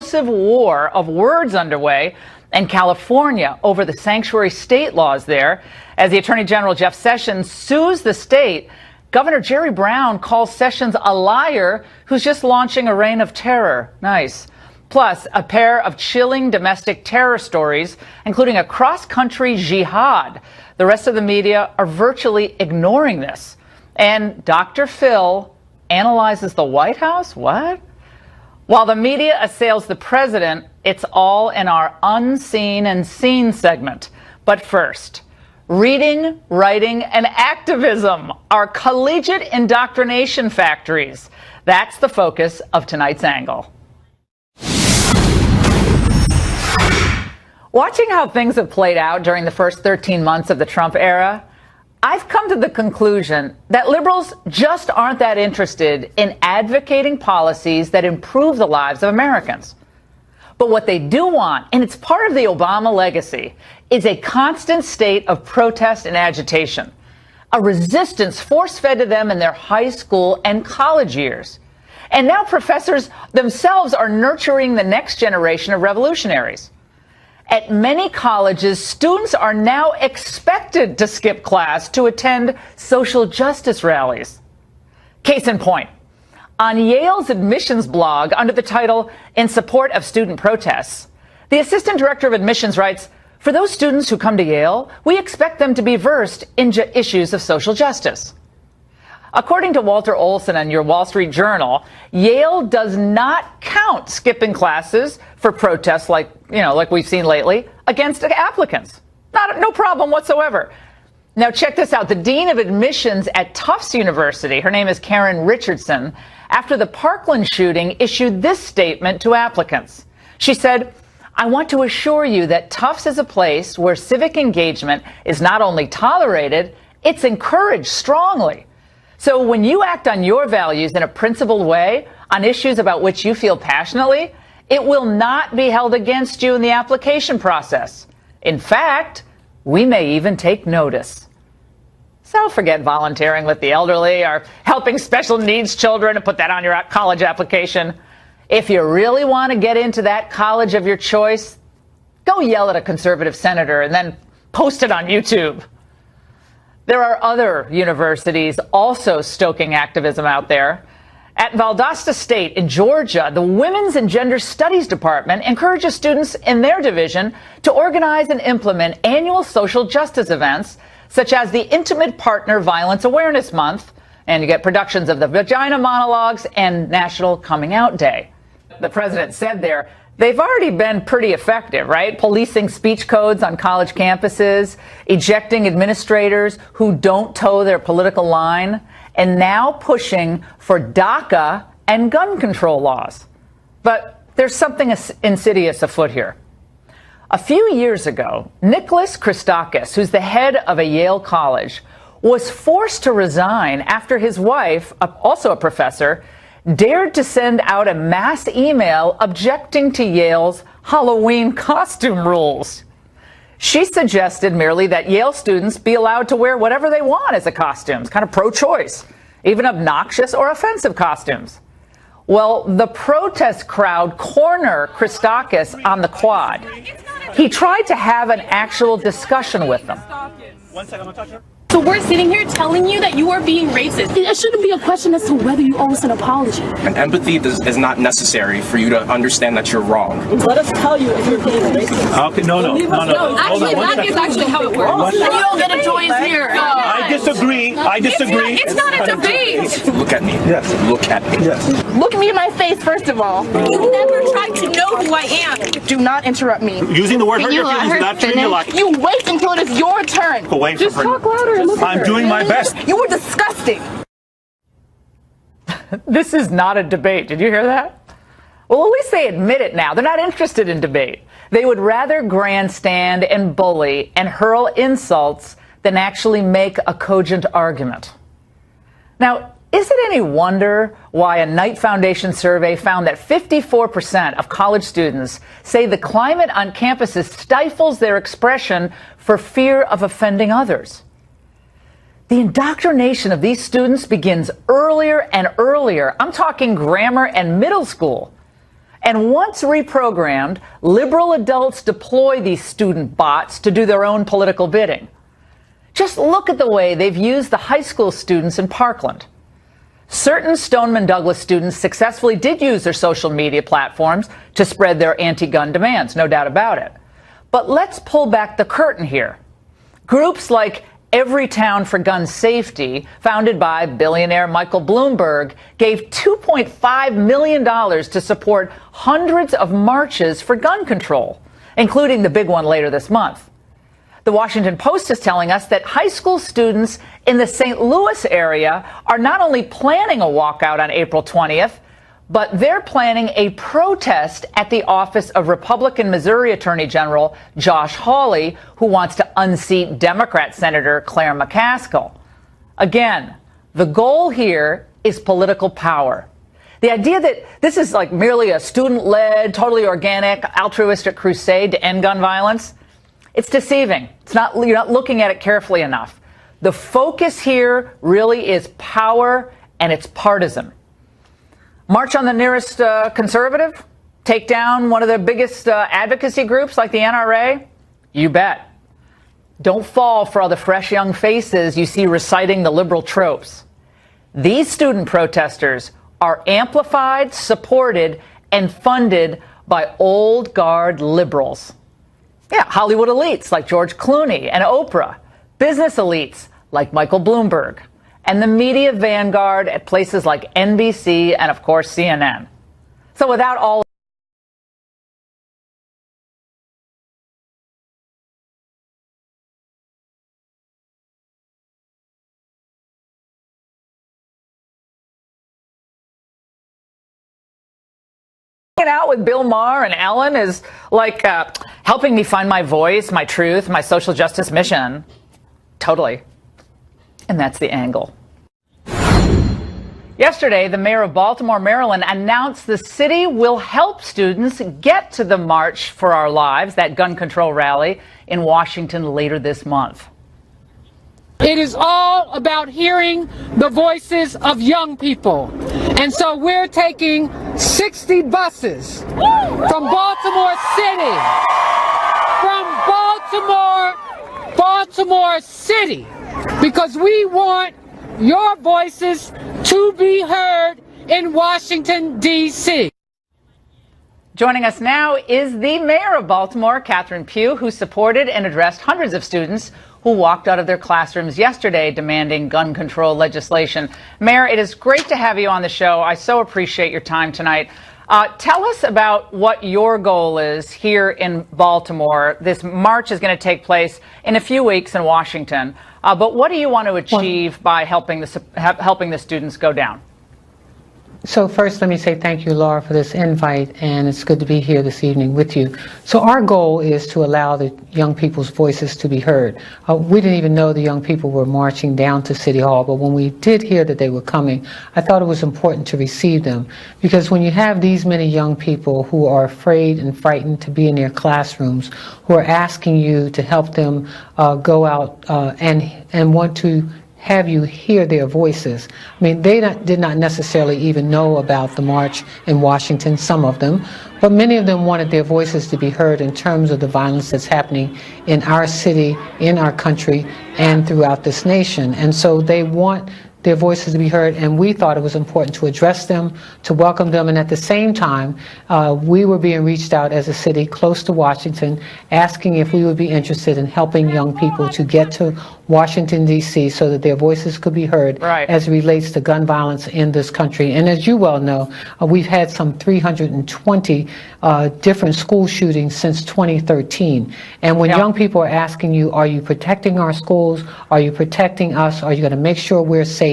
explosive war of words underway in California over the sanctuary state laws there. As the Attorney General Jeff Sessions sues the state, Governor Jerry Brown calls Sessions a liar who's just launching a reign of terror. Nice. Plus, a pair of chilling domestic terror stories, including a cross-country jihad. The rest of the media are virtually ignoring this. And Dr. Phil analyzes the White House? What? While the media assails the president, it's all in our Unseen and Seen segment. But first, reading, writing, and activism are collegiate indoctrination factories. That's the focus of tonight's angle. Watching how things have played out during the first 13 months of the Trump era, I've come to the conclusion that liberals just aren't that interested in advocating policies that improve the lives of Americans. But what they do want, and it's part of the Obama legacy, is a constant state of protest and agitation, a resistance force-fed to them in their high school and college years. And now professors themselves are nurturing the next generation of revolutionaries. At many colleges, students are now expected to skip class to attend social justice rallies. Case in point, on Yale's admissions blog under the title "In Support of Student Protests," the assistant director of admissions writes, "For those students who come to Yale, we expect them to be versed in issues of social justice." According to Walter Olson and your Wall Street Journal, Yale does not count skipping classes for protests like we've seen lately against applicants. No problem whatsoever. Now check this out. The dean of admissions at Tufts University, her name is Karen Richardson, after the Parkland shooting issued this statement to applicants. She said, "I want to assure you that Tufts is a place where civic engagement is not only tolerated, it's encouraged strongly. So when you act on your values in a principled way on issues about which you feel passionately, it will not be held against you in the application process. In fact, we may even take notice." So forget volunteering with the elderly or helping special needs children and put that on your college application. If you really want to get into that college of your choice, go yell at a conservative senator and then post it on YouTube. There are other universities also stoking activism out there. At Valdosta State in Georgia, the Women's and Gender Studies Department encourages students in their division to organize and implement annual social justice events, such as the Intimate Partner Violence Awareness Month, and you get productions of the Vagina Monologues and National Coming Out Day. The president said there, they've already been pretty effective, right? Policing speech codes on college campuses, ejecting administrators who don't toe their political line, and now pushing for DACA and gun control laws. But there's something insidious afoot here. A few years ago, Nicholas Christakis, who's the head of a Yale college, was forced to resign after his wife, also a professor, dared to send out a mass email objecting to Yale's Halloween costume rules. She suggested merely that Yale students be allowed to wear whatever they want as a costumes, kind of pro-choice, even obnoxious or offensive costumes. Well, the protest crowd cornered Christakis on the quad. He tried to have an actual discussion with them. 1 second, I'm gonna touch her. So we're sitting here telling you that you are being racist. It shouldn't be a question as to whether you owe us an apology. And empathy is not necessary for you to understand that you're wrong. Let us tell you if you're being racist. Okay, no. Actually, that is actually how it works. You don't get a choice here. I disagree. It's not a debate. Look at me. Yes. Look at me. Yes. Look me in my face, first of all. You never tried to know who I am. Do not interrupt me. Using the word hurt your feelings is not treating you like. You wait until it is your turn. Away from Just talk louder. I'm doing my best. You were disgusting. This is not a debate. Did you hear that? Well, at least they admit it now. They're not interested in debate. They would rather grandstand and bully and hurl insults than actually make a cogent argument. Now, is it any wonder why a Knight Foundation survey found that 54% of college students say the climate on campuses stifles their expression for fear of offending others? The indoctrination of these students begins earlier and earlier. I'm talking grammar and middle school. And once reprogrammed, liberal adults deploy these student bots to do their own political bidding. Just look at the way they've used the high school students in Parkland. Certain Stoneman Douglas students successfully did use their social media platforms to spread their anti-gun demands, no doubt about it. But let's pull back the curtain here. Groups like Everytown for Gun Safety, founded by billionaire Michael Bloomberg, gave $2.5 million to support hundreds of marches for gun control, including the big one later this month. The Washington Post is telling us that high school students in the St. Louis area are not only planning a walkout on April 20th, but they're planning a protest at the office of Republican Missouri Attorney General Josh Hawley, who wants to unseat Democrat Senator Claire McCaskill. Again, the goal here is political power. The idea that this is like merely a student-led, totally organic, altruistic crusade to end gun violence, it's deceiving. You're not looking at it carefully enough. The focus here really is power, and it's partisan. March on the nearest conservative? Take down one of the biggest advocacy groups like the NRA? You bet. Don't fall for all the fresh young faces you see reciting the liberal tropes. These student protesters are amplified, supported, and funded by old guard liberals. Yeah, Hollywood elites like George Clooney and Oprah, business elites like Michael Bloomberg, and the media vanguard at places like NBC and, of course, CNN. So without all hanging out with Bill Maher and Ellen is like helping me find my voice, my truth, my social justice mission. Totally. And that's the angle. Yesterday, the mayor of Baltimore, Maryland, announced the city will help students get to the March for Our Lives, that gun control rally, in Washington later this month. It is all about hearing the voices of young people. And so we're taking 60 buses from Baltimore City, Baltimore City, because we want your voices to be heard in Washington, D.C. Joining us now is the mayor of Baltimore, Catherine Pugh, who supported and addressed hundreds of students who walked out of their classrooms yesterday demanding gun control legislation. Mayor, it is great to have you on the show. I so appreciate your time tonight. Tell us about what your goal is here in Baltimore. This march is going to take place in a few weeks in Washington. But what do you want to achieve by helping the students go down? So first, let me say thank you, Laura, for this invite, and it's good to be here this evening with you. So our goal is to allow the young people's voices to be heard. We didn't even know the young people were marching down to City Hall, but when we did hear that they were coming, I thought it was important to receive them, because when you have these many young people who are afraid and frightened to be in their classrooms, who are asking you to help them go out and want to have you hear their voices. I mean, they did not necessarily even know about the march in Washington, some of them, but many of them wanted their voices to be heard in terms of the violence that's happening in our city, in our country, and throughout this nation. And so they want their voices to be heard, and we thought it was important to address them, to welcome them, and at the same time, we were being reached out as a city close to Washington, asking if we would be interested in helping young people to get to Washington, D.C., so that their voices could be heard as it relates to gun violence in this country. And as you well know, we've had some 320 different school shootings since 2013. And when young people are asking you, are you protecting our schools? Are you protecting us? Are you going to make sure we're safe?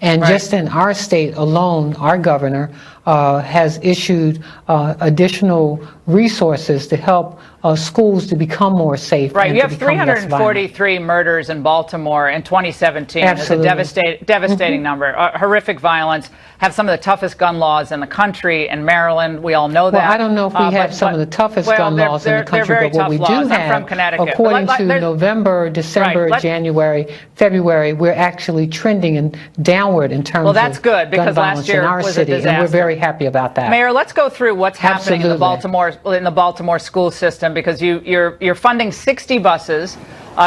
And just in our state alone, our governor has issued additional resources to help schools to become more safe. Right. You have 343 murders in Baltimore in 2017. Absolutely. It's a devastating number. Horrific violence. have some of the toughest gun laws in the country. In Maryland, we all know that. Well, I don't know if we have some of the toughest gun laws in the country, but what we do have, according to November, December, January, February, we're actually trending downward in terms of gun violence in our city, and we're very happy about that. Mayor, let's go through what's happening in the Baltimore school system, because you're funding 60 buses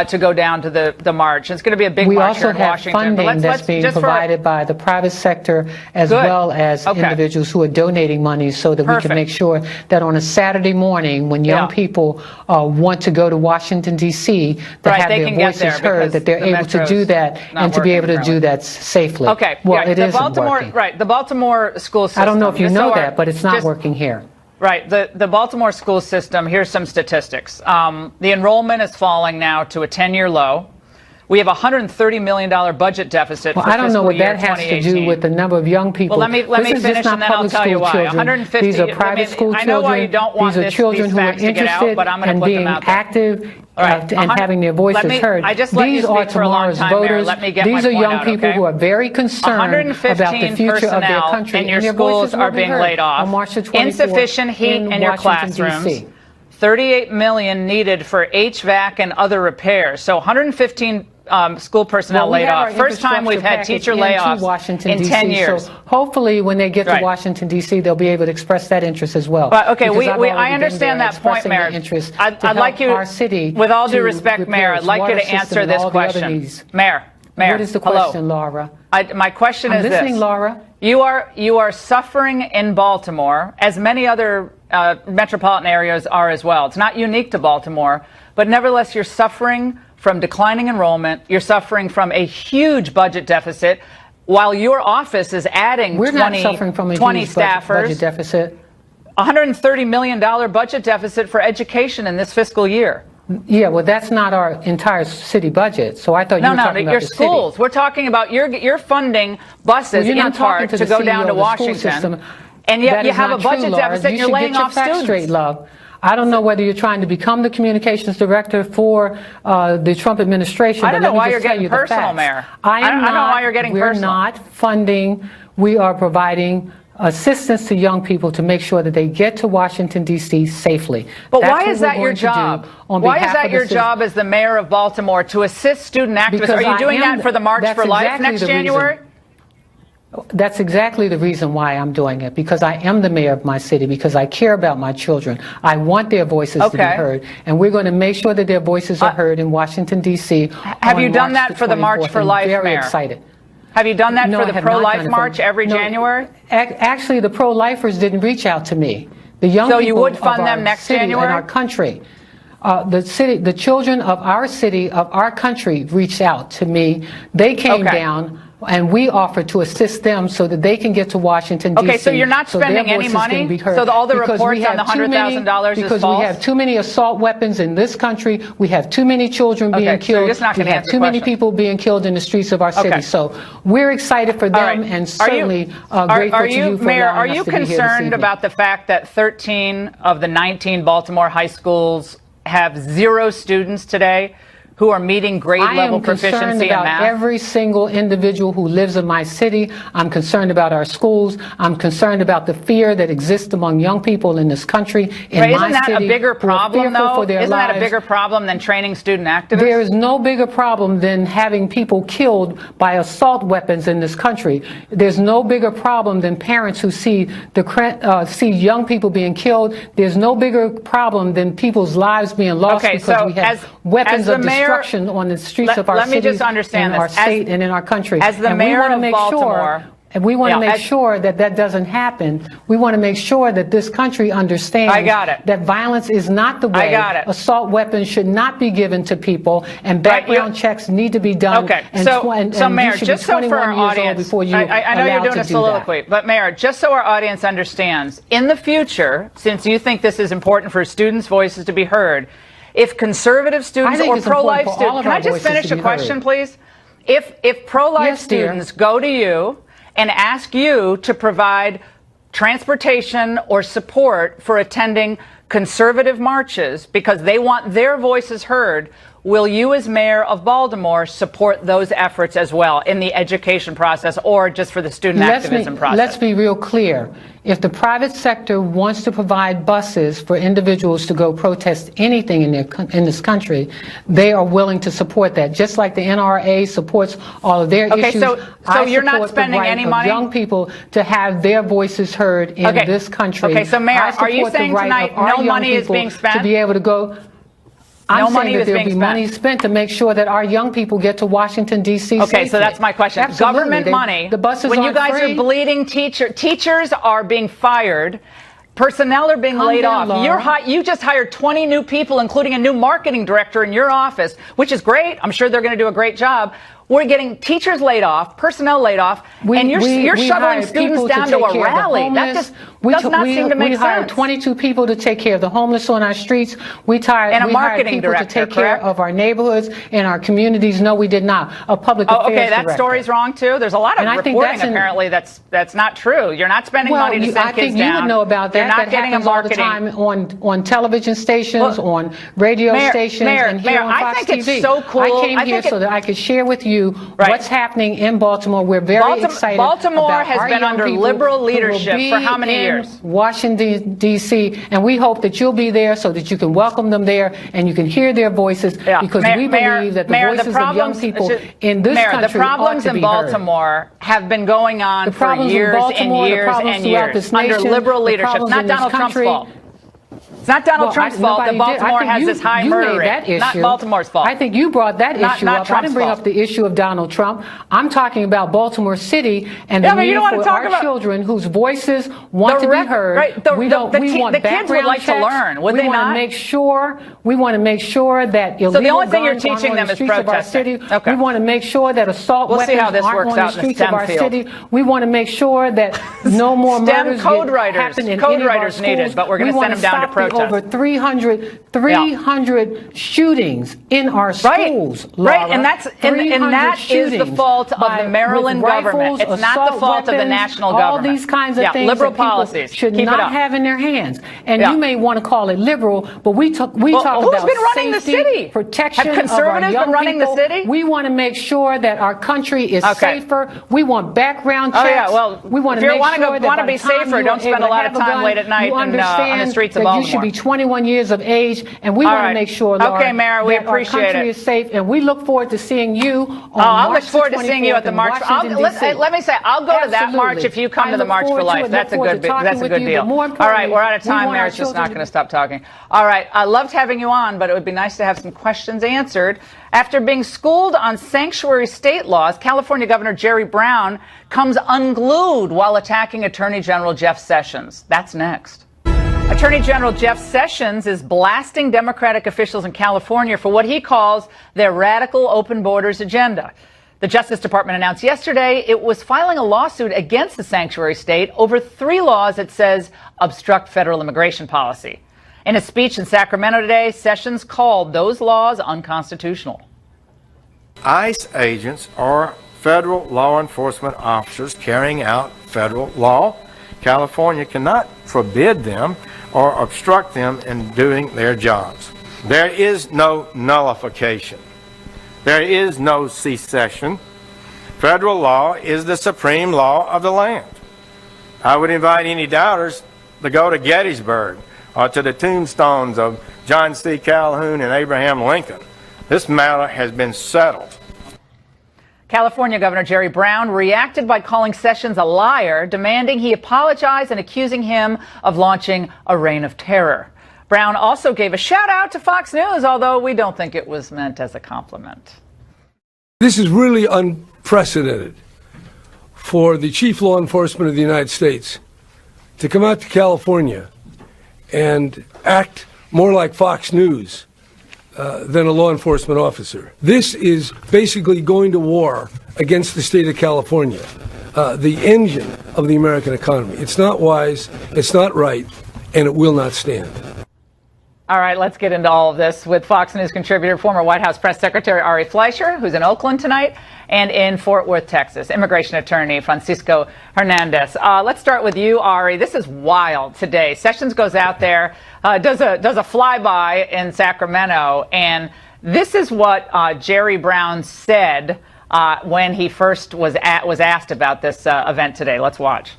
to go down to the march. It's going to be a big march here in Washington. We also have funding that's being provided by the private sector as well as individuals who are donating money, so that we can make sure that on a Saturday morning, when young people want to go to Washington, D.C., to have their voices heard, that they're able to do that and to be able to do that safely. Okay. Well, it isn't working. Right. The Baltimore school system. I don't know if you know that, but it's not working here. Right. The Baltimore school system, here's some statistics. The enrollment is falling now to a 10-year low. We have a $130 million budget deficit for fiscal year 2018. I don't know what that has to do with the number of young people. Well, let me finish and then I'll tell you why. 150. These are private school children. I know why you don't want these are children who are interested in being active and having their voices heard. These are tomorrow's voters. These are young people who are very concerned about the future of their country, and your schools are being laid off. Insufficient heat in your classrooms. 38 million needed for HVAC and other repairs. So 115 school personnel laid off. First time we've had teacher layoffs in 10 years. So hopefully when they get to Washington, D.C., they'll be able to express that interest as well. But, okay, I understand that point, Mayor. I'd like you, with all due respect, Mayor, I'd like you to answer this question. Mayor, what is the question, Laura? My question is this. I'm listening, Laura. You are suffering in Baltimore, as many other metropolitan areas are as well. It's not unique to Baltimore, but nevertheless, you're suffering from declining enrollment. You're suffering from a huge budget deficit, while your office is adding 20 staffers. Budget deficit. $130 million budget deficit for education in this fiscal year. Yeah, well, that's not our entire city budget. So I thought you were talking about your schools. City. We're talking about you're funding buses in part to go down to Washington, and yet you have a budget deficit and you're laying off students. Straight, love. I don't know whether you're trying to become the communications director for the Trump administration. I don't know why you're getting personal, Mayor. I don't know why you're getting personal. We're not funding. We are providing assistance to young people to make sure that they get to Washington, D.C. safely. But why is that your job? Why is that your job as the mayor of Baltimore, to assist student activists? Are you doing that for the March for Life next January? That's exactly the reason why I'm doing it, because I am the mayor of my city, because I care about my children. I want their voices to be heard, and we're going to make sure that their voices are heard in Washington, D.C. Have you done that for the March for Life, Mayor? Very excited. Have you done that for the pro-life march every January? Actually, the pro-lifers didn't reach out to me. The young people you would fund them next January? In our country. The children of our city, of our country, reached out to me. They came down, and we offered to assist them so that they can get to Washington, D.C. Okay, so you're not spending any money? So all the reports on the $100,000 is false? Because we have too many assault weapons in this country. We have too many children being killed. We have too many people being killed in the streets of our city. So we're excited for them, and certainly grateful to you for Mayor, allowing us to be here this evening. Are you concerned about the fact that 13 of the 19 Baltimore high schools have 0 students today who are meeting grade level proficiency in math? I am concerned about every single individual who lives in my city. I'm concerned about our schools. I'm concerned about the fear that exists among young people in this country, in my city. Isn't that a bigger problem, though? Isn't that a bigger problem than training student activists? There is no bigger problem than having people killed by assault weapons in this country. There's no bigger problem than parents who see young people being killed. There's no bigger problem than people's lives being lost because we have weapons of destruction on the streets of our cities, in our state, and in our country. As the mayor of Baltimore, and we want to make sure that that doesn't happen. We want to make sure that this country understands that violence is not the way. Assault weapons should not be given to people, and background checks need to be done. Okay, so Mayor, just so for our audience, I know you're doing a soliloquy, but Mayor, just so our audience understands, in the future, since you think this is important for students' voices to be heard, if conservative students or pro-life students, can I just finish a question, please? If pro-life students go to you and ask you to provide transportation or support for attending conservative marches because they want their voices heard, will you as mayor of Baltimore support those efforts as well in the education process or just for the student activism process? Let's be real clear. If the private sector wants to provide buses for individuals to go protest anything in this country, they are willing to support that. Just like the NRA supports all of their issues. So you're not spending any money? Young people to have their voices heard in this country. Okay, so Mayor, are you saying tonight no money is being spent? To be able to go. I'm saying that there'll be money spent to make sure that our young people get to Washington, D.C. Okay, safely. so that's my question. Absolutely. Government money. The buses when you aren't guys free. are bleeding teachers are being fired. Personnel are being laid off. You just hired 20 new people, including a new marketing director in your office, which is great. I'm sure they're going to do a great job. We're getting teachers laid off, personnel laid off, and you're shuttling students down to a rally. That just does not seem to make sense. We hired 22 people to take care of the homeless on our streets. We hired people to take care of our neighborhoods and our communities. No, we did not. A public affairs director. That story's wrong too. There's a lot of reporting apparently that's not true. You're not spending money to send kids down. I think you would know about that. You're not that getting happens all the time on television stations, on radio stations, and here on Fox TV. I think it's so cool. I came here so that I could share with you what's happening in Baltimore. We're very excited. Baltimore has been under liberal leadership for how many years? Washington, D.C., and we hope that you'll be there so that you can welcome them there and you can hear their voices because we believe that the voices of young people in this country the problems in Baltimore have been going on for years and years and years under liberal leadership. It's not Donald Trump's fault. It's not Donald Trump's fault that Baltimore has this high murder rate. Not Baltimore's fault. I think you brought that issue up. I didn't bring up the issue of Donald Trump. I'm talking about Baltimore City and the need for our children whose voices want to be heard. We want the kids would like to learn, would they not? We want to make sure that illegal so the only thing you're guns teaching aren't on them the is streets of our city. We want to make sure that assault weapons aren't on the streets of our city. We want to make sure that no more murders happen in any of our schools. Needed, but we're going to send them down to protest. Over 300 shootings in our schools, Laura. And that is the fault of the Maryland government. It's not the fault of the national government. All these kinds of things liberal that people policies should not have in their hands. And you may want to call it liberal, but we talk who's about been running safety, the city? protection have conservatives of our young been running people. The city? We want to make sure that our country is safer. We want background checks. We want to make sure that want to be safer, don't spend a lot of time late at night on the streets of Baltimore. You should be 21 years of age, and we want to make sure, Laura, Mayor, we appreciate our country is safe, and we look forward to seeing you on I'll look forward to seeing you at the march. Let me say, I'll go to that march if you come to the March for Life. That's a good deal. All right, we're out of time. Mayor's just not going to stop talking. All right, I loved having you on, but it would be nice to have some questions answered. After being schooled on sanctuary state laws, California Governor Jerry Brown comes unglued while attacking Attorney General Jeff Sessions. That's next. Attorney General Jeff Sessions is blasting Democratic officials in California for what he calls their radical open borders agenda. The Justice Department announced yesterday it was filing a lawsuit against the sanctuary state over 3 laws it says obstruct federal immigration policy. In a speech in Sacramento today, Sessions called those laws unconstitutional. ICE agents are federal law enforcement officers carrying out federal law. California cannot forbid them or obstruct them in doing their jobs. There is no nullification. There is no secession. Federal law is the supreme law of the land. I would invite any doubters to go to Gettysburg or to the tombstones of John C. Calhoun and Abraham Lincoln. This matter has been settled. California Governor Jerry Brown reacted by calling Sessions a liar, demanding he apologize and accusing him of launching a reign of terror. Brown also gave a shout out to Fox News, although we don't think it was meant as a compliment. This is really unprecedented for the chief law enforcement of the United States to come out to California and act more like Fox News than a law enforcement officer. This is basically going to war against the state of California, the engine of the American economy. It's not wise, it's not right, and it will not stand. All right, let's get into all of this with Fox News contributor, former White House Press Secretary Ari Fleischer, who's in Oakland tonight, and in Fort Worth, Texas, immigration attorney Francisco Hernandez. Let's start with you, Ari. This is wild today. Sessions goes out there does a flyby in Sacramento, and this is what Jerry Brown said when he first was asked about this event today. Let's watch.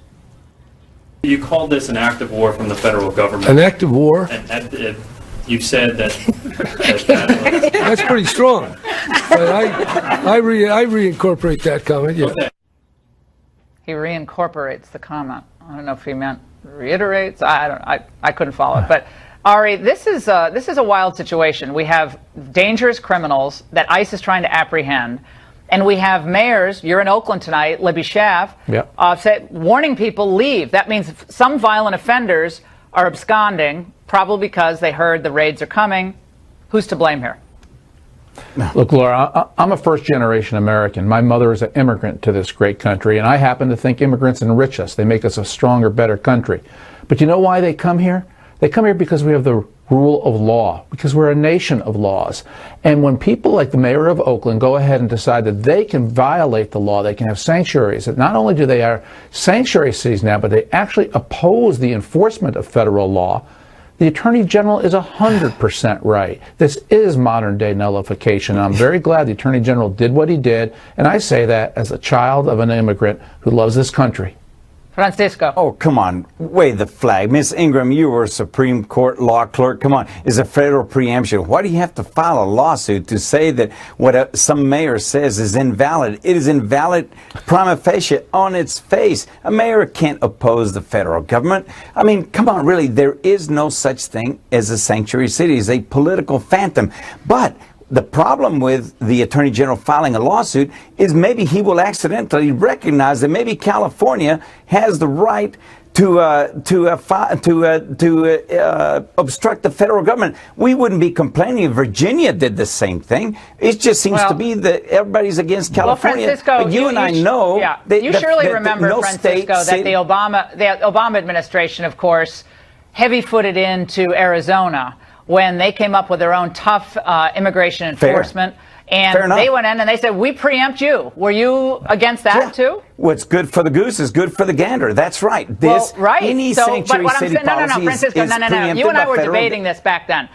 You called this an act of war from the federal government. An act of war? And you said that. That's pretty strong. But I reincorporate that comment. Yeah. Okay. He reincorporates the comment. I don't know if he meant reiterates. I couldn't follow it. But Ari, this is a wild situation. We have dangerous criminals that ICE is trying to apprehend. And we have mayors, you're in Oakland tonight, Libby Schaaf, warning people leave. That means some violent offenders are absconding, probably because they heard the raids are coming. Who's to blame here? Look, Laura, I'm a first-generation American. My mother is an immigrant to this great country, and I happen to think immigrants enrich us. They make us a stronger, better country. But you know why they come here? They come here because we have the rule of law, because we're a nation of laws. And when people like the mayor of Oakland go ahead and decide that they can violate the law, they can have sanctuaries, that not only do they are sanctuary cities now, but they actually oppose the enforcement of federal law, the Attorney General is 100% right. This is modern-day nullification. I'm very glad the Attorney General did what he did, and I say that as a child of an immigrant who loves this country. Francisco. Oh, come on. Wave the flag. Miss Ingraham, you were a Supreme Court law clerk. Come on. It's a federal preemption. Why do you have to file a lawsuit to say that what some mayor says is invalid? It is invalid prima facie on its face. A mayor can't oppose the federal government. I mean, come on, really. There is no such thing as a sanctuary city. It's a political phantom. But the problem with the Attorney General filing a lawsuit is maybe he will accidentally recognize that maybe California has the right to obstruct the federal government. We wouldn't be complaining if Virginia did the same thing. It just seems to be that everybody's against California. Well, Francisco, but you and I know. Yeah, you surely remember, Francisco, that the Obama administration, of course, heavy-footed into Arizona when they came up with their own tough immigration enforcement. And they went in and they said, we preempt you. Were you against that too? What's good for the goose is good for the gander. That's right. Any sanctuary city policy Francisco, no. You and I were debating this back then.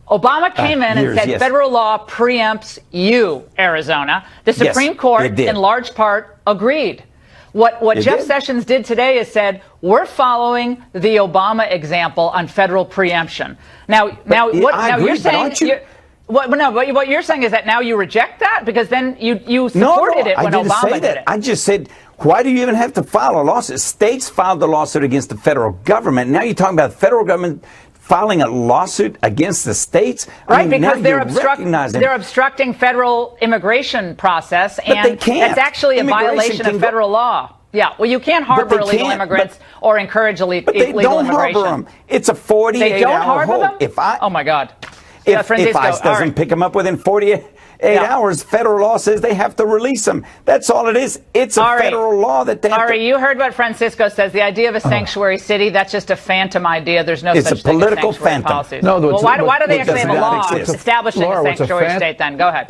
Obama came in and said federal law preempts you, Arizona. The Supreme Court, in large part, agreed. What Jeff Sessions did today is said, we're following the Obama example on federal preemption. Now you're saying what you're saying is that now you reject that because then you supported it when Obama did it. I just said, why do you even have to file a lawsuit? States filed the lawsuit against the federal government. Now you're talking about the federal government filing a lawsuit against the states? Right, because they're obstructing federal immigration process, and that's actually a violation of federal law. Yeah, well, you can't harbor illegal immigrants or encourage illegal immigration. But they don't harbor them. It's a 48-hour hold. Oh, my God. If ICE doesn't pick them up within 48 hours, federal law says they have to release them. That's all it is. It's a federal law that they have to... you heard what Francisco says. The idea of a sanctuary city, that's just a phantom idea. There's no such thing as sanctuary policies. It's a political phantom. No, why do they actually have a law establishing a sanctuary state then? Go ahead.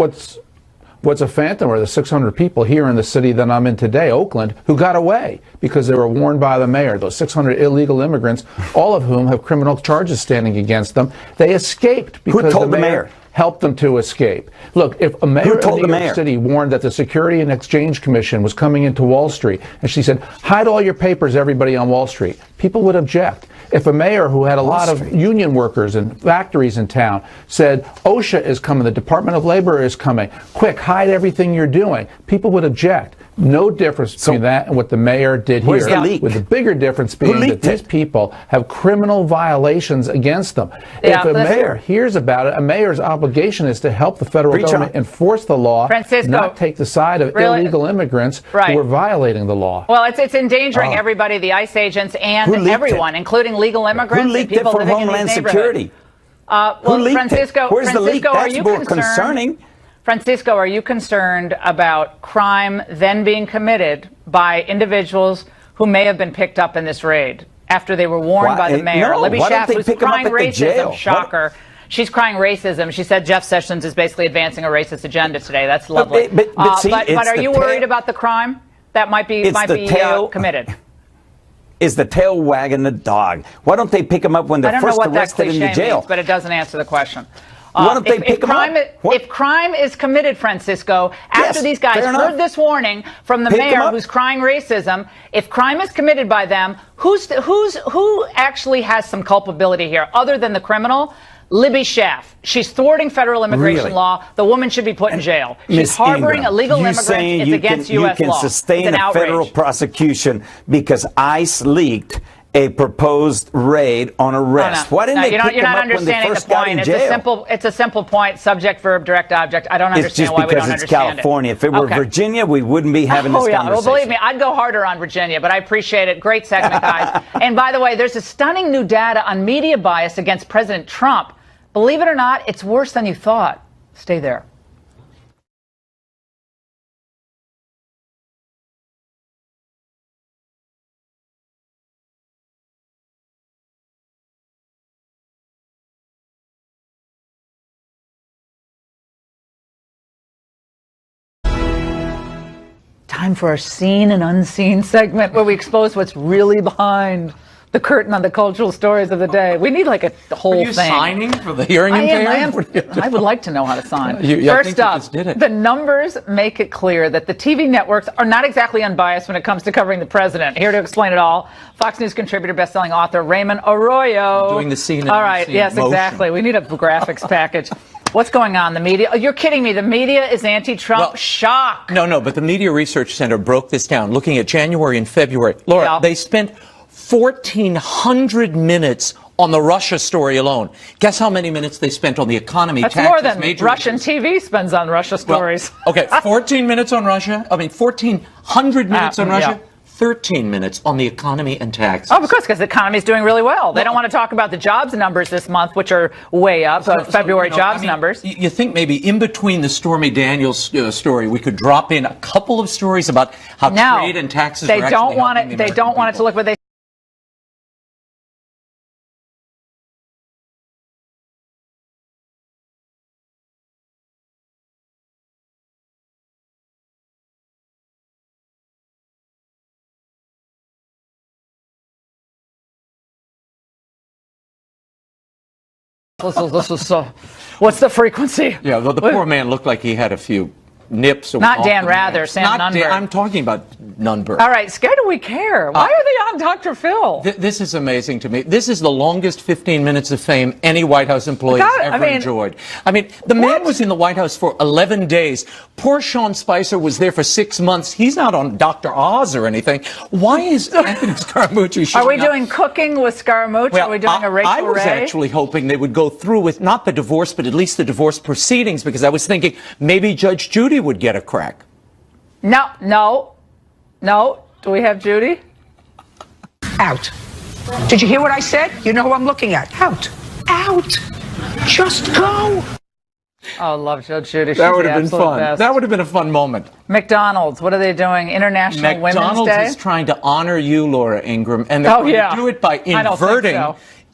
What's a phantom are the 600 people here in the city that I'm in today, Oakland, who got away because they were warned by the mayor. Those 600 illegal immigrants, all of whom have criminal charges standing against them, they escaped because the mayor helped them to escape. Look, if a mayor of New York City warned that the Security and Exchange Commission was coming into Wall Street, and she said, hide all your papers, everybody on Wall Street, people would object. If a mayor who had a lot of union workers and factories in town said, OSHA is coming, the Department of Labor is coming, quick, hide everything you're doing, people would object. No difference between that and what the mayor did here. With the bigger difference being that these people have criminal violations against them. If a mayor hears about it, a mayor's obligation is to help the federal government enforce the law, not take the side of illegal immigrants who are violating the law. Well, it's endangering everybody, the ICE agents and everyone, including legal immigrants. Who leaked it from Homeland Security? Who leaked it? Where's the leak? That's more concerning. Francisco, are you concerned about crime then being committed by individuals who may have been picked up in this raid after they were warned by the mayor? No, Libby Schaaf, who's crying racism, shocker. She's crying racism. She said Jeff Sessions is basically advancing a racist agenda today. That's lovely. But are you worried about the crime that might be committed? is the tail wagging the dog? Why don't they pick them up when they're first arrested in the jail? Means, but it doesn't answer the question. Why don't they pick them up? If crime is committed, Francisco, after these guys heard this warning from the mayor who's crying racism, if crime is committed by them, who actually has some culpability here other than the criminal? Libby Schaff. She's thwarting federal immigration law. The woman should be put in jail. She's harboring illegal immigrants. It's against U.S. law. You can sustain a federal prosecution because ICE leaked a proposed raid on arrest. Why didn't they pick them up when they first got in jail? It's a simple point. Subject, verb, direct object. I don't understand why we don't understand it. It's just because it's California. If it were Virginia, we wouldn't be having this conversation. Well, believe me, I'd go harder on Virginia, but I appreciate it. Great segment, guys. And by the way, there's a stunning new data on media bias against President Trump. Believe it or not, it's worse than you thought. Stay there. Time for our seen and unseen segment where we expose what's really behind the curtain on the cultural stories of the day. We need like a whole thing. Are you signing for the hearing impaired? I would like to know how to sign. First up, the numbers make it clear that the TV networks are not exactly unbiased when it comes to covering the president. Here to explain it all, Fox News contributor, best-selling author Raymond Arroyo. Doing the scene. All right, yes, motion. Exactly. We need a graphics package. What's going on? The media? Oh, you're kidding me. The media is anti-Trump. Well, shock. No, but the Media Research Center broke this down, looking at January and February. Laura, they spent 1,400 minutes on the Russia story alone. Guess how many minutes they spent on the economy, taxes, more than Russian TV spends on Russia stories. Well, okay, 14 minutes on Russia. 1,400 minutes on Russia. 13 minutes on the economy and taxes. Oh, because the economy is doing really well. They don't want to talk about the jobs numbers this month, which are way up. February jobs numbers. You think maybe in between the Stormy Daniels story, we could drop in a couple of stories about how trade and taxes are actually helping the American people. They don't want it to look what they. What's the frequency? Yeah, well, the poor man looked like he had a few nips. Not Dan Rather, Sam Nunberg. I'm talking about Nunberg. All right, scared do we care? Why are they on Dr. Phil? This is amazing to me. This is the longest 15 minutes of fame any White House employee has ever enjoyed. The man was in the White House for 11 days. Poor Sean Spicer was there for 6 months. He's not on Dr. Oz or anything. Why is Anthony Scaramucci showing up? Are we doing cooking with Scaramucci? Well, are we doing a Rachel I was Ray? actually hoping they would go through with not the divorce, but at least the divorce proceedings, because I was thinking maybe Judge Judy would get a crack. No. Do we have Judy? Out. Did you hear what I said? You know who I'm looking at. Out. Just go. Oh, love Judge Judy. That would have been fun. Best. That would have been a fun moment. McDonald's, what are they doing? International Women's Day? McDonald's is trying to honor you, Laura Ingraham, and they're going to do it by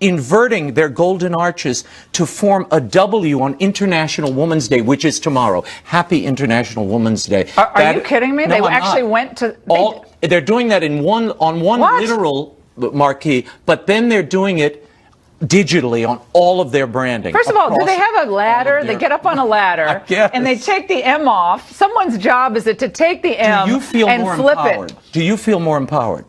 inverting their golden arches to form a W on International Women's Day, which is tomorrow. Happy International Women's Day. Are you kidding me? No, they actually went to... They're doing that on one literal marquee, but then they're doing it digitally on all of their branding. First of all, do they have a ladder? They get up on a ladder and they take the M off. Someone's job is it to take the M and flip it. Do you feel more empowered?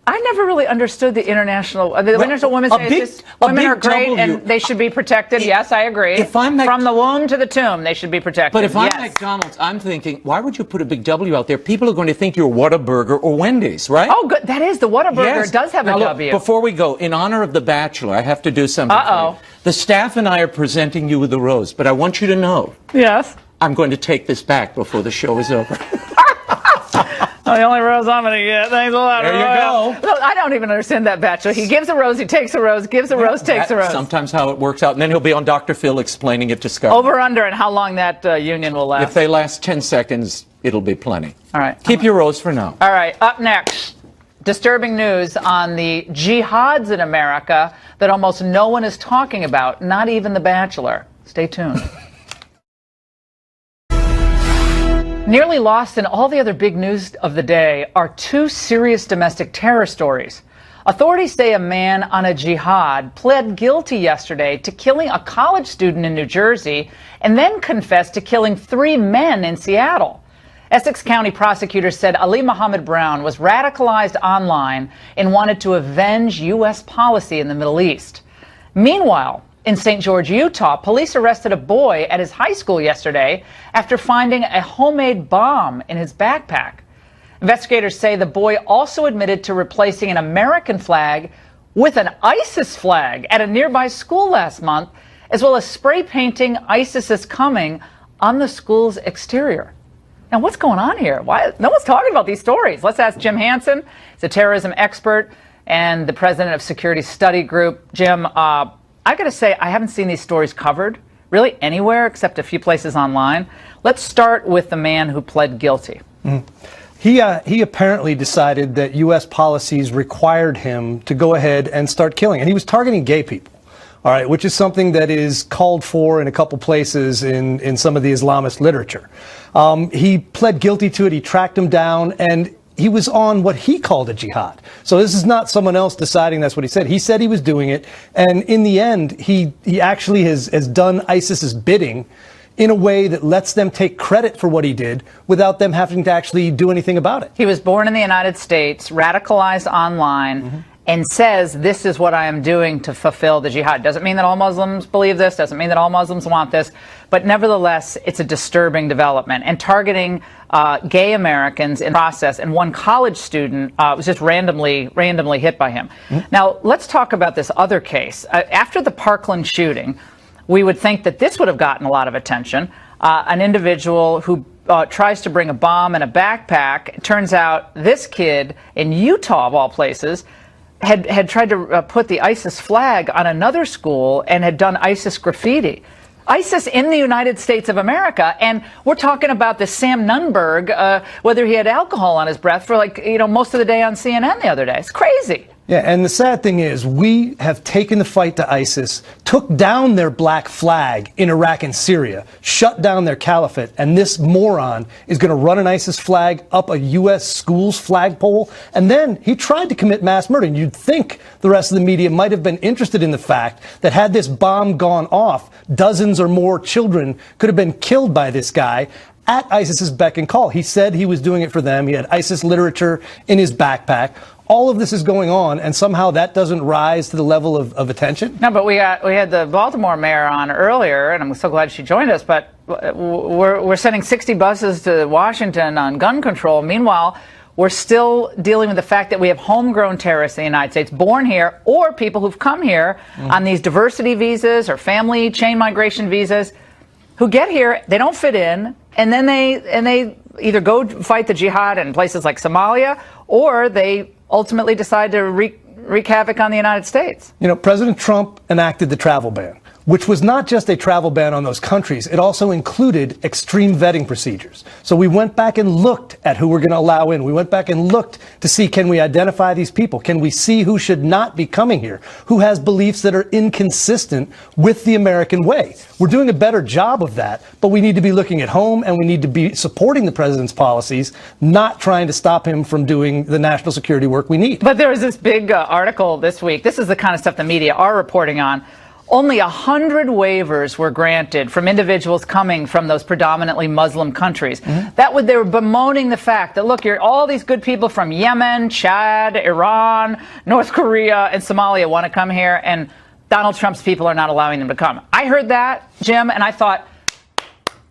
I never really understood the International Women's Day. Women are great and they should be protected. Yes, I agree. From the womb to the tomb, they should be protected. But if I'm McDonald's, I'm thinking, why would you put a big W out there? People are going to think you're Whataburger or Wendy's, right? Oh, good. That is, the Whataburger does have a W. Before we go, in honor of The Bachelor, I have to do something for you. The staff and I are presenting you with a rose, but I want you to know. Yes. I'm going to take this back before the show is over. The only rose I'm going to get. Thanks a lot. There you go. Look, I don't even understand that Bachelor. He gives a rose, he takes a rose, gives a rose, takes a rose. Sometimes how it works out. And then he'll be on Dr. Phil explaining it to Scott. Over, under, and how long that union will last. If they last 10 seconds, it'll be plenty. All right. Keep your rose for now. All right. Up next, disturbing news on the jihads in America that almost no one is talking about, not even The Bachelor. Stay tuned. Nearly lost in all the other big news of the day are two serious domestic terror stories. Authorities say a man on a jihad pled guilty yesterday to killing a college student in New Jersey and then confessed to killing 3 men in Seattle. Essex County prosecutors said Ali Muhammad Brown was radicalized online and wanted to avenge U.S. policy in the Middle East. Meanwhile, in St. George, Utah, police arrested a boy at his high school yesterday after finding a homemade bomb in his backpack. Investigators say the boy also admitted to replacing an American flag with an ISIS flag at a nearby school last month, as well as spray painting ISIS is coming on the school's exterior. Now, what's going on here? Why? No one's talking about these stories. Let's ask Jim Hansen. He's a terrorism expert and the president of Security Study Group. Jim, I got to say, I haven't seen these stories covered really anywhere except a few places online. Let's start with the man who pled guilty. He apparently decided that U.S. policies required him to go ahead and start killing. And he was targeting gay people, all right, which is something that is called for in a couple places in some of the Islamist literature. He pled guilty to it. He tracked him down, and he was on what he called a jihad. So this is not someone else deciding that's what he said. He said he was doing it, and in the end, he actually has done ISIS's bidding in a way that lets them take credit for what he did without them having to actually do anything about it. He was born in the United States, radicalized online, and says, this is what I am doing to fulfill the jihad. Doesn't mean that all Muslims believe this, doesn't mean that all Muslims want this, but nevertheless, it's a disturbing development. And targeting gay Americans in process, and one college student was just randomly hit by him. Now, let's talk about this other case. After the Parkland shooting, we would think that this would have gotten a lot of attention. An individual who tries to bring a bomb in a backpack. It turns out this kid in Utah, of all places, had tried to put the ISIS flag on another school and had done ISIS graffiti. ISIS in the United States of America, and we're talking about this Sam Nunberg, whether he had alcohol on his breath for most of the day on CNN the other day. It's crazy. Yeah, and the sad thing is we have taken the fight to ISIS, took down their black flag in Iraq and Syria, shut down their caliphate, and this moron is going to run an ISIS flag up a U.S. school's flagpole, and then he tried to commit mass murder. And you'd think the rest of the media might have been interested in the fact that had this bomb gone off, dozens or more children could have been killed by this guy at ISIS's beck and call. He said he was doing it for them. He had ISIS literature in his backpack. All of this is going on, and somehow that doesn't rise to the level of attention? No, but we had the Baltimore mayor on earlier, and I'm so glad she joined us, but we're sending 60 buses to Washington on gun control. Meanwhile, we're still dealing with the fact that we have homegrown terrorists in the United States, born here, or people who've come here on these diversity visas or family chain migration visas, who get here, they don't fit in, and then they either go fight the jihad in places like Somalia, or they ultimately decide to wreak havoc on the United States. You know, President Trump enacted the travel ban, which was not just a travel ban on those countries. It also included extreme vetting procedures. So we went back and looked at who we're going to allow in. We went back and looked to see, can we identify these people? Can we see who should not be coming here? Who has beliefs that are inconsistent with the American way? We're doing a better job of that, but we need to be looking at home, and we need to be supporting the president's policies, not trying to stop him from doing the national security work we need. But there was this big article this week. This is the kind of stuff the media are reporting on. Only 100 waivers were granted from individuals coming from those predominantly Muslim countries. They were bemoaning the fact that, look, all these good people from Yemen, Chad, Iran, North Korea, and Somalia want to come here, and Donald Trump's people are not allowing them to come. I heard that, Jim, and I thought,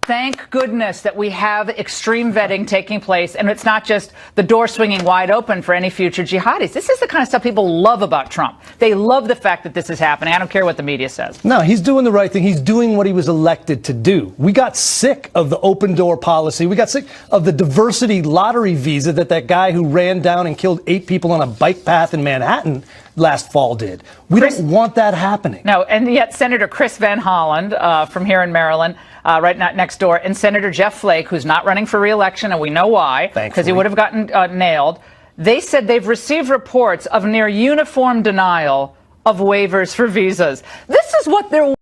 thank goodness that we have extreme vetting taking place, and it's not just the door swinging wide open for any future jihadis. This is the kind of stuff people love about Trump. They love the fact that this is happening. I don't care what the media says. No, he's doing the right thing. He's doing what he was elected to do. We got sick of the open door policy. We got sick of the diversity lottery visa that guy who ran down and killed 8 people on a bike path in Manhattan last fall did. We don't want that happening. No, and yet Senator Chris Van Hollen from here in Maryland, right next door, and Senator Jeff Flake, who's not running for re-election, and we know why, because he would have gotten nailed. They said they've received reports of near uniform denial of waivers for visas. This is what they're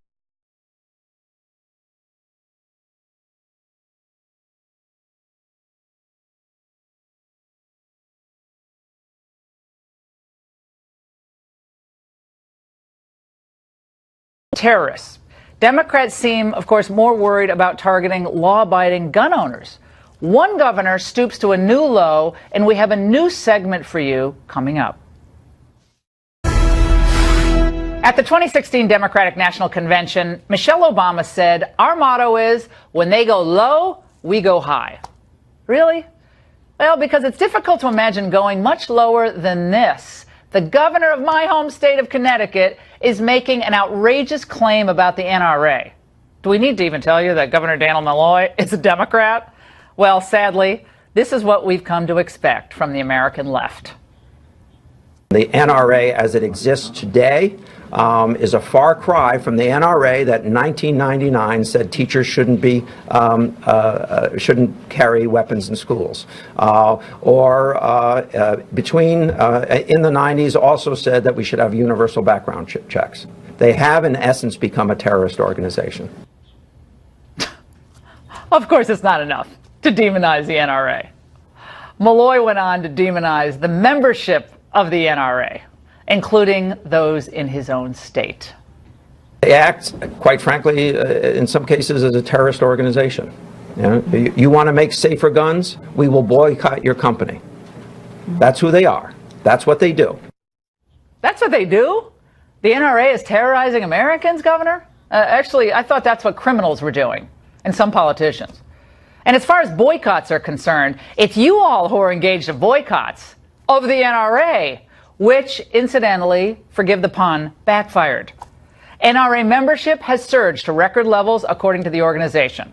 terrorists. Democrats seem, of course, more worried about targeting law-abiding gun owners. One governor stoops to a new low, and we have a new segment for you coming up. At the 2016 Democratic National Convention, Michelle Obama said, "Our motto is, when they go low, we go high." Really? Well, because it's difficult to imagine going much lower than this. The governor of my home state of Connecticut is making an outrageous claim about the NRA. Do we need to even tell you that Governor Daniel Malloy is a Democrat? Well, sadly, this is what we've come to expect from the American left. The NRA as it exists today is a far cry from the NRA that in 1999 said teachers shouldn't carry weapons in schools, between in the 90s also said that we should have universal background checks. They have in essence become a terrorist organization. Of course, it's not enough to demonize the NRA. Malloy went on to demonize the membership of the NRA, including those in his own state. They act, quite frankly, in some cases as a terrorist organization. You want to make safer guns? We will boycott your company. That's who they are. That's what they do. That's what they do? The NRA is terrorizing Americans, Governor? Actually, I thought that's what criminals were doing, and some politicians. And as far as boycotts are concerned, it's you all who are engaged in boycotts of the NRA, which, incidentally, forgive the pun, backfired. NRA membership has surged to record levels, according to the organization.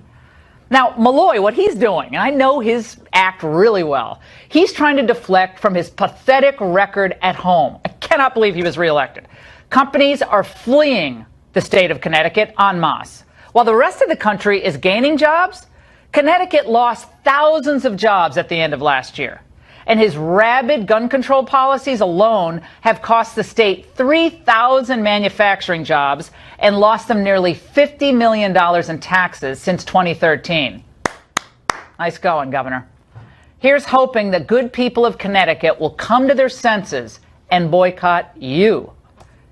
Now, Malloy, what he's doing, and I know his act really well, he's trying to deflect from his pathetic record at home. I cannot believe he was reelected. Companies are fleeing the state of Connecticut en masse. While the rest of the country is gaining jobs, Connecticut lost thousands of jobs at the end of last year. And his rabid gun control policies alone have cost the state 3,000 manufacturing jobs and lost them nearly $50 million in taxes since 2013. Nice going, Governor. Here's hoping the good people of Connecticut will come to their senses and boycott you.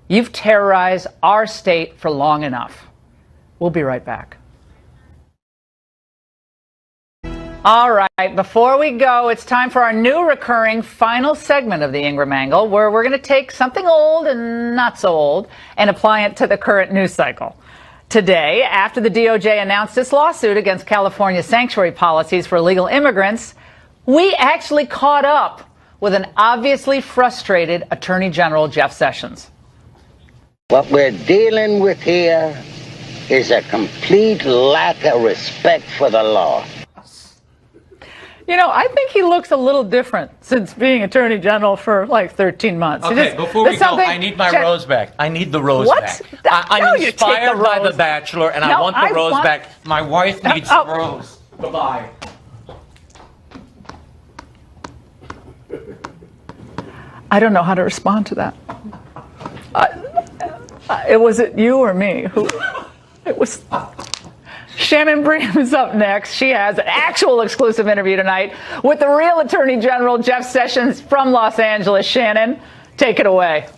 You've terrorized our state for long enough. We'll be right back. All right, before we go, it's time for our new recurring final segment of the Ingraham Angle, where we're going to take something old and not so old and apply it to the current news cycle. Today, after the DOJ announced its lawsuit against California's sanctuary policies for illegal immigrants, we actually caught up with an obviously frustrated Attorney General Jeff Sessions. What we're dealing with here is a complete lack of respect for the law. You know, I think he looks a little different since being Attorney General for like 13 months. Okay, before we go, I need my rose back. I need the rose back. I'm inspired by The Bachelor, and I want the rose back. My wife needs the rose. Goodbye. I don't know how to respond to that. Was it you or me? It was... Shannon Bream is up next. She has an actual exclusive interview tonight with the real Attorney General Jeff Sessions from Los Angeles. Shannon, take it away.